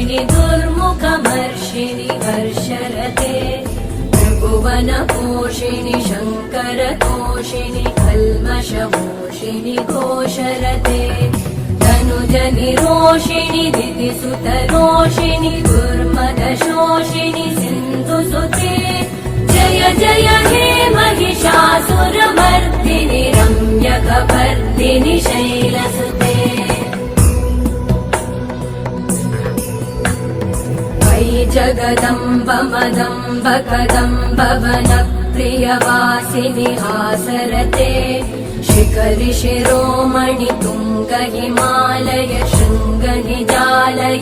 तोषिणि दुर्मुखमर्षिणि हर्षरते त्रिभुवनपोषिणि शङ्करतोषिणि कल्मषमोषिणि घोषरते धनुजनिरोषिणि दितिसुतरोषिणि दुर्मदशोषिणि सिन्धुसुते जय जय हे महिषासुरमर्दिनि रम्यकपर्दिनि शैलसुते जगदम्ब मदम्ब कदम्ब वनप्रियवासिनि हासरते शिखरि शिरोमणि तुङ्ग हिमालय शृङ्ग निजालय